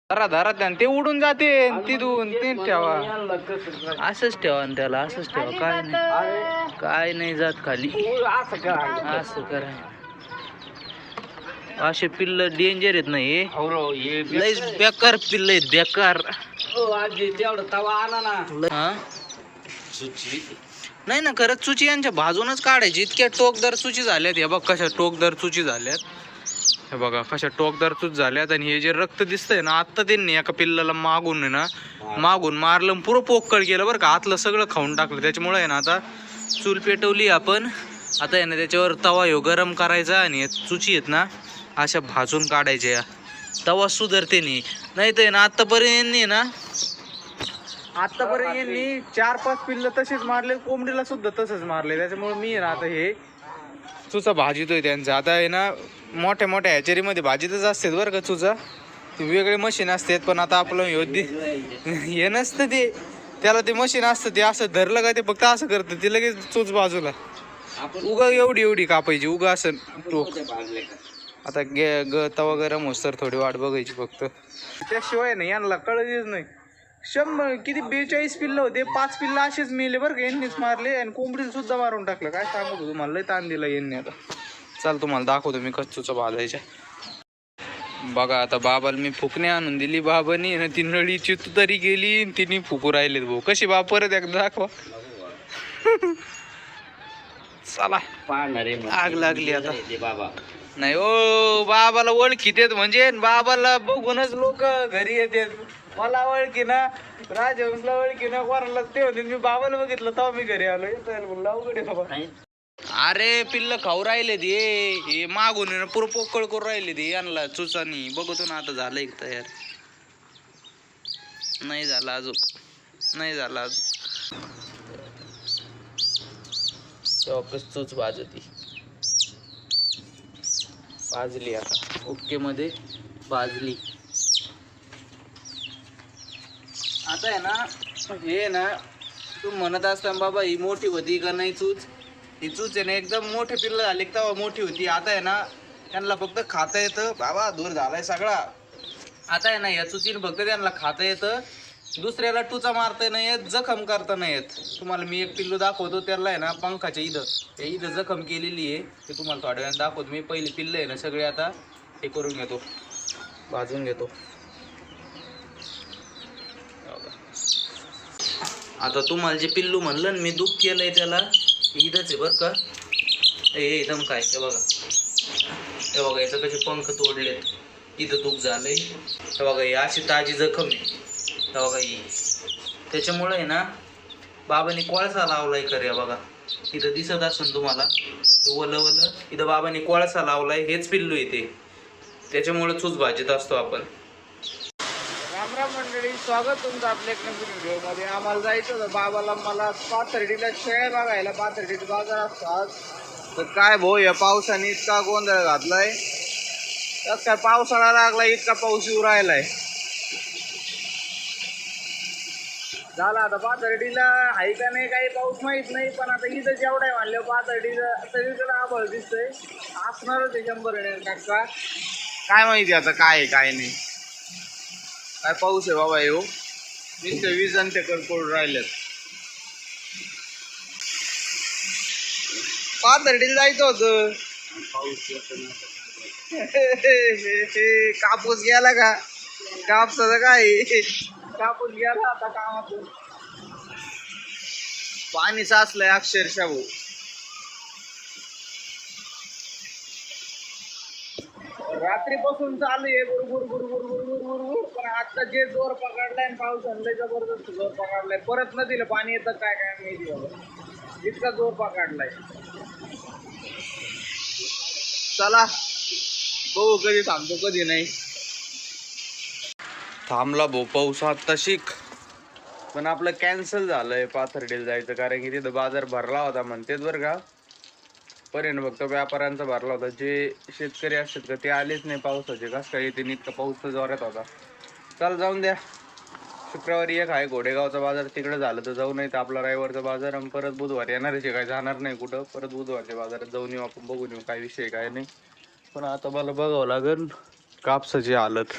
धरा धरा त्यान ते उडून जाते तिथून ते ठेवा असंच ठेवा आणि त्याला असंच ठेवा काय नाही जात खाली असं करा. असे पिल्ल डेंजर आहेत नाही लईच बेकार पिल्ल आहेत बेकार. नाही ना खरंच चुची यांच्या भाजूनच काढायची. इतक्या टोकदार चुची झाल्यात हे बघ कशा टोकदार चुची झाल्यात. हे बघा कशा टोकदार चूच झाल्यात. आणि हे जे रक्त दिसतंय ना आत्ता त्यांनी एका पिल्लाला मागून आहे ना मागून मारलं पुरं पोकळ केलं बरं का. आतलं सगळं खाऊन टाकलं. त्याच्यामुळे आहे ना आता चूल पेटवली आपण. आता आहे ना त्याच्यावर तवा ह्यो गरम करायचा आणि चुची आहेत ना अशा भाजून काढायच्या. तवा सुधरते नाही तर ना आतापर्यंत ना यांनी 4-5 पिल्ल तसेच मारले. कोंबडीला सुद्धा तसंच मारले. त्याच्यामुळे मी ना आता हे चुचा भाजितोय त्यांचं. आता आहे ना मोठ्या मोठ्या हॅचरीमध्ये भाजीतच असतात बरं का चुचा. ते वेगळे मशीन असतात पण आता आपलं हे नसतं ते. त्याला ते मशीन असतं ते असं धरलं का ते फक्त असं करतं ते लगेच चूच बाजूला. उगा एवढी कापायची उगा असं टोक. आता तवा गरम होस तर थोडी वाट बघायची फक्त. त्याशिवाय नाही यांना कळतच नाही. 42 पिल्लं होते 5 पिल्लं असेच मेले बरं का. यांनीच मारले आणि कोंबडीला सुद्धा मारून टाकलं. काय सांगू तुम्हाला लय ताण दिला यांनी. आता चाल तुम्हाला दाखवतो मी कच्चूचा भाजायच्या. बघा आता बाबाला मी फुकणे आणून दिली बाबानी आणि ती नळीची तरी गेली तिने फुकू राहिलेत भाऊ. कशी बाब परत एकदा दाखवा. चला आग लागली आता. नाही ओ बाबाला ओळखीत येत म्हणजे बाबाला बघूनच लोक घरी येतात. मला ओळखी ना राजहंसला ओळखी ना कोणाला ते होते. मी बाबाला बघितलं तेव्हा मी घरी आलो. येतो अवघड बाबा. अरे पिल्ल खाऊ राहिले ते मागून पुरं पोकळ करून राहिले ते यांना चुचानी. बघतो ना आता झालं एक तयार. नाही झाला अजून चूच भाजती. भाजली आता ओके मध्ये भाजली. आता आहे ना हे ना तू म्हणत असताना बाबा ही मोठी होती का नाही चूच. ही चूच आहे ना एकदम मोठे पिल्लं झाले तेव्हा मोठी होती. आता आहे ना त्यांना फक्त खाता येतं. बाबा दूर झालाय सगळा. आता आहे ना या चुचीने फक्त त्यांना खाता येतं. दुसऱ्याला टुचा मारता नाही येत जखम करता नाही येत. तुम्हाला मी एक पिल्लू दाखवतो. त्याला आहे ना पंखाच्या इथं जखम केलेली आहे. ते तुम्हाला थोड्या वेळाने दाखवतो मी. पहिली पिल्लं आहे ना सगळे आता हे करून घेतो भाजून घेतो. आता तुम्हाला जे पिल्लू म्हणलं ना मी दुःख केलंय त्याला इथंच आहे बरं का. एकदम काय हे बघा याचं कसे पंख तोडलेत. इथं दुःख झालंय. हे बघा ही अशी ताजी जखम आहे. हे बघा ही त्याच्यामुळे आहे ना बाबांनी कोळसा लावलाय खरे. बघा इथं दिसत असून तुम्हाला वलं इथं बाबांनी कोळसा लावलाय. हेच पिल्लू येते त्याच्यामुळे चूच भाजीत असतो आपण. रामराम मंडळी स्वागत तुमचं आपल्या एक नवीन व्हिडिओमध्ये. आम्हाला जायचं होतं बाबाला मला पाथर्डीला शेळ्या बघायला. पाथर्डीचा बाजार असतो आज. तर काय भाऊ या पावसाने इतका गोंधळ घातलाय. त्यात काय पावसाळा लागला इतका पाऊस येऊ राहिलाय. झाला आता पाथर्डीला आहे का नाही काही पाऊस माहित नाही. पण आता इथं जेवढा आहे म्हणलं पाथर्डीचं सगळीकडे आभाळ दिसतंय. असणारच आहे 100% काय माहिती आता काय काय नाही. काय पाऊस आहे बाबा येऊ. नुसते वीज आणि ते कडकोड राहिलेत. पाथर्डीला जायचं होतं. कापूस गेला का. कापसाचं काय कापूस गेला आता कामातून. पाणी साचलंय अक्षरशः भाऊ. रात्रीपासून चालू आहे गुरगुर. पण आता जे जोर पकडलाय पावसाने जबरदस्त जोर पकडलाय. परत नदीला पाणी येतं काय माहिती बाबा. इतका जोर पकडलाय. चला बघू कधी थांबतो कधी नाही. थांबला भाऊ पाऊस आता शिक. पण आपलं कॅन्सल झालंय पाथर्डीला जायचं. कारण की तिथं बाजार भरला होता म्हणतेच बरं का. पर्यंत फक्त व्यापाऱ्यांचा भरला होता. जे शेतकरी असतात का ते आलेच नाही पावसाचे. कसं काय येते इतका पाऊस तर जोरात होता. चल जाऊन द्या. शुक्रवारी एक आहे घोडेगावचा बाजार तिकडे झालं तर जाऊ. नाही तर आपला रविवारचा बाजार. आणि परत बुधवार येणारच काय जाणार नाही कुठं. परत बुधवारच्या बाजारात जाऊन येऊ आपण. बघून येऊ काय विषय काय नाही. पण आता मला बघावं लागेल कापसाची हालत.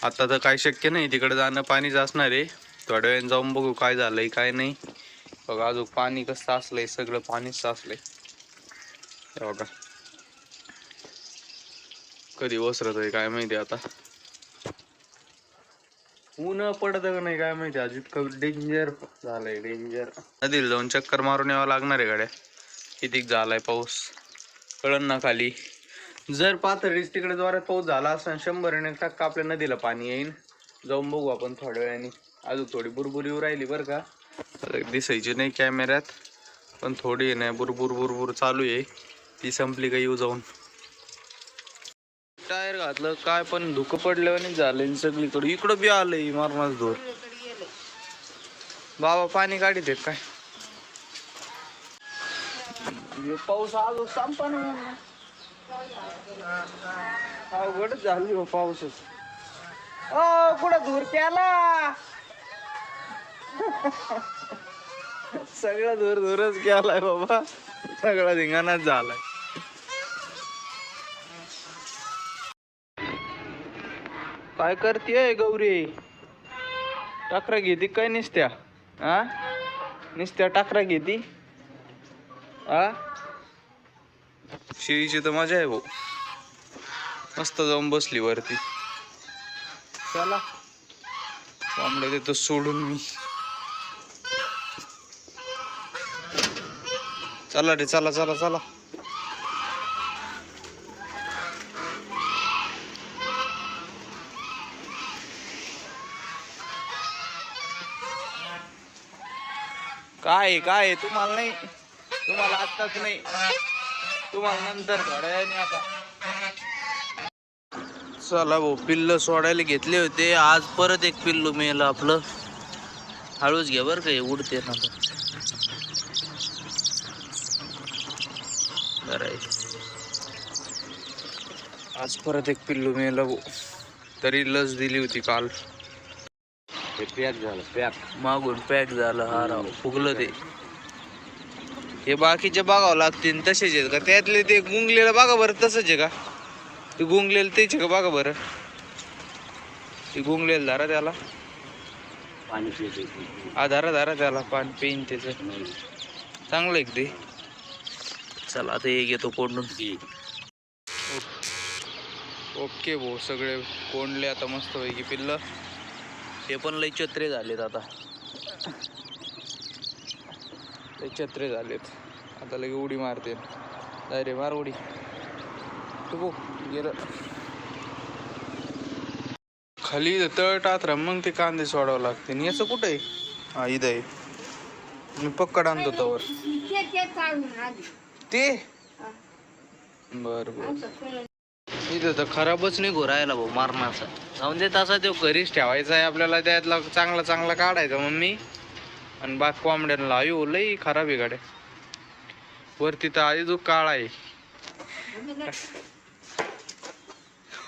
आता तर काही शक्य नाही तिकडे जाणं, पाणीच असणार आहे. थोड्या वेळाने जाऊन बघू काय झालंय काय नाही. बघा अजून पाणी कसं साचलंय, सगळं पाणीच साचलंय बघा. कधी ओसरत आहे काय माहिती आता. ऊन पडत का नाही काय माहिती, आज इतकं डेंजर झालंय, डेंजर. नदीला जाऊन चक्कर मारून यावं लागणार आहे गाड्या. किती झालाय पाऊस कळण ना खाली. जर पाथर्डीच तिकडे जोरात पाऊस झाला असता 100% आपल्या नदीला पाणी येईल. जाऊन बघू आपण थोड्या वेळाने. अजून थोडी बुरबुर येऊ राहिली बरं का, दिसायची नाही कॅमेऱ्यात, पण थोडी नाही बुरबुर बुरबुर चालू आहे. ती संपली का येऊ जाऊन. टायर घातलं काय पण धुकं पडल्याने झालं सगळीकडे. इकडं बी आलंय मारणाच धूर. बाबा पाणी काढित काय पाऊस आलो संपा अवघडच झाली हो पाऊसच. कुठं धूर केला सगळा धूर धूरच केलाय बाबा, सगळा धिंगाणाच झालाय. काय करतेय गौरी, टाकरा घेती काय निसत्या? हा निसत्या टाकरा घेती. शिळीची तर मजा आहे भाऊ, मस्त जाऊन बसली वरती. चला कोंबड्या देतो सोडून मी. चला रे चला चला चला. काय काय तुम्हाला नाही, तुम्हाला आत्ताच नाही, तुम्हाला नंतर थोड्या वेळाने. आता चला भाऊ, पिल्ल सोडायला घेतले होते, आज परत एक पिल्लू मेलं आपलं. हळूच घ्या बरं का, उडते ना बरं. आज परत एक पिल्लू मेलं भाऊ, तरी लस दिली होती काल. पॅक झालं, पॅक मागून पॅक झालं. हा राव फुगलं ते. हे बाकीचे बघावं लागतील तसेच आहेत का, त्यातले ते गुंगलेलं बघा बरं तसंच आहे का, ते गुंगलेलं तेच आहे का बघा बरं. ते गुंगलेलं धरा त्याला पाणी, धरा धरा त्याला पाणी पिईन त्याचं चांगलं एक ते. चला आता हे घेतो कोंडून. ओके भाऊ, सगळे कोंडले आता मस्त पैकी पिल्लं. ते पण लई चत्रे झालेत आता, लई चत्रे झालेत आता. लगे उडी मारते, अरे मार उडी. गेलं खाली तळ टात राह, मग ते कांदे सोडावं लागते. याचं कुठं आहे? हा इथं आहे, मी पक्कड आणतो तवर ते. बर बर, इथं तर खराबच नाही घोरायला भाऊ मारण्याचा. जाऊन दे तसा तो घरीच ठेवायचा आहे आपल्याला, त्यातला चांगला चांगला काढायचा मम्मी. आणि बाग कोंबड्यांना अयो लई खराब आहे गाड्या. वरती तर आधी जो काळा आहे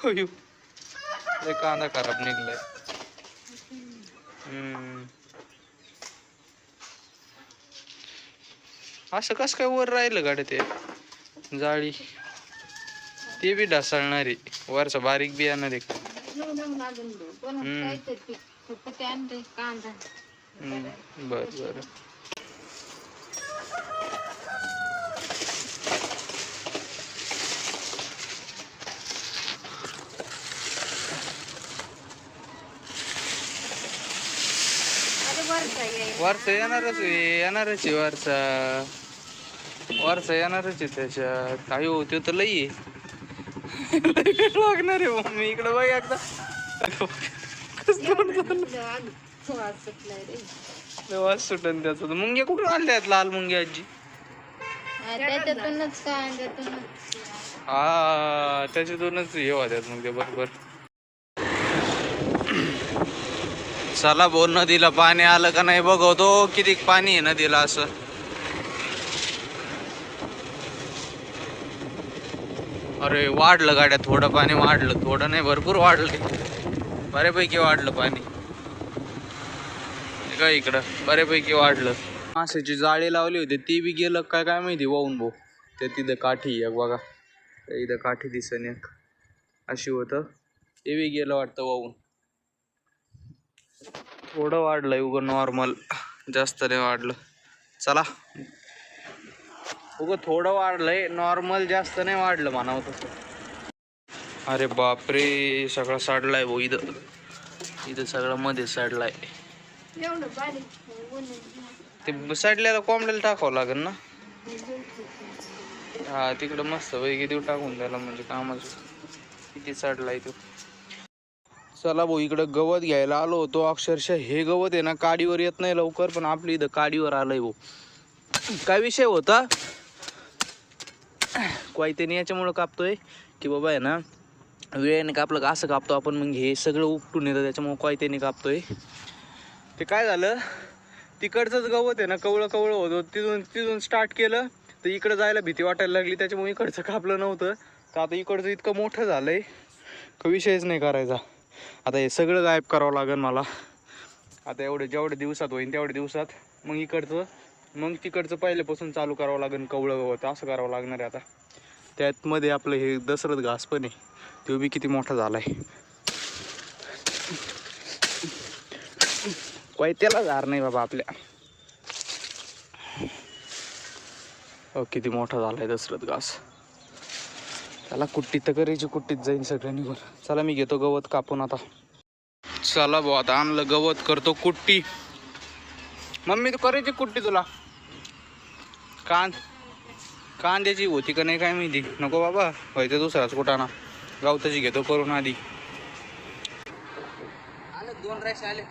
लई कांदा खराब निघलाय. असं कस काय वर राहिलं गाड्या ते जाळी, ते बी ढासळणारी वरचा बारीक बी येणार आहे. बर बर. वरचा येणारच येणारच आहे, वरचा येणारच आहे त्याच्यात. काही होते तर लई लागणार आहे मम्मी. इकडे बघ एकदा वास सुटन त्याचा. मुंग्या कुठून आणल्यात लाल मुंग्या आजी? हा त्याच्यातूनच हे होत्यात मग ते बरोबर. चला बोल, नदीला पाणी आलं का नाही बघवतो किती पाणी आहे नदीला. असं अरे वाढलं गाड्या, थोडं पाणी वाढलं, थोडं नाही भरपूर वाढलं, बऱ्यापैकी वाढलं पाणी का इकडं, बऱ्यापैकी वाढलं. माशाची जाळी लावली होती ती बी गेलं काय काय माहिती वाहून भाऊ. ते तिथं काठी एक बघा, इथं काठी दिसन एक अशी होतं, ते बी गेलं वाटतं वाहून. थोडं वाढलंय उगं नॉर्मल, जास्त नाही वाढलं. चला उगं थोडं वाढलंय नॉर्मल, जास्त नाही वाढलं म्हणावं तसं. अरे बापरे, सगळा साडलाय भाऊ इथं. इथं सगळं मध्ये साडलाय. ते साडल्याला कोंबड्याला टाकावं लागेल ना. हा तिकडं मस्त पैकी देऊ टाकून द्यायला, म्हणजे कामाचं. किती साडलाय तो. चला भाऊ इकडं गवत घ्यायला आलो होतो. अक्षरशः हे गवत आहे ना काडीवर येत नाही लवकर, पण आपली इथं काडीवर आलंय भाऊ. काय विषय होता क्वायतेने याच्यामुळं कापतोय की बाबा आहे ना, वेळेने कापलं का असं कापतो आपण, मग हे सगळं उपटून येतं, त्याच्यामुळं क्वायतेने कापतोय. ते काय झालं, तिकडचंच गवत आहे ना कवळं कवळं होतं, तिथून स्टार्ट केलं तर इकडं जायला भीती वाटायला लागली, त्याच्यामुळे इकडचं कापलं नव्हतं. तर आता इकडचं इतकं मोठं झालंय का विषयच नाही करायचा. आता हे सगळं गायब करावं लागेल मला. आता जेवढ्या दिवसात होईल तेवढ्या दिवसात, मग इकडचं मग तिकडचं पहिल्यापासून चालू करावं लागेल. कवळं गवत असं करावं लागणार आहे आता. त्यातमध्ये आपलं हे दसरथ घास पण आहे, तो बी किती मोठा झालाय. त्याला झार नाही बाबा आपल्या. किती मोठा झालाय दसरथ घास. त्याला कुट्टीत तर करायची, कुट्टीत जाईन सगळं निघून. चला मी घेतो गवत कापून आता. चला भाऊ आता आणलं गवत, करतो कुट्टी. मम्मी तू करायची कुट्टी तुला? कांद्याची होती का नाही काय माहिती. नको बाबा, व्हायचं दुसराच कुटाणा. गावताची घेतो करून आधी. आले 2 राईस आले.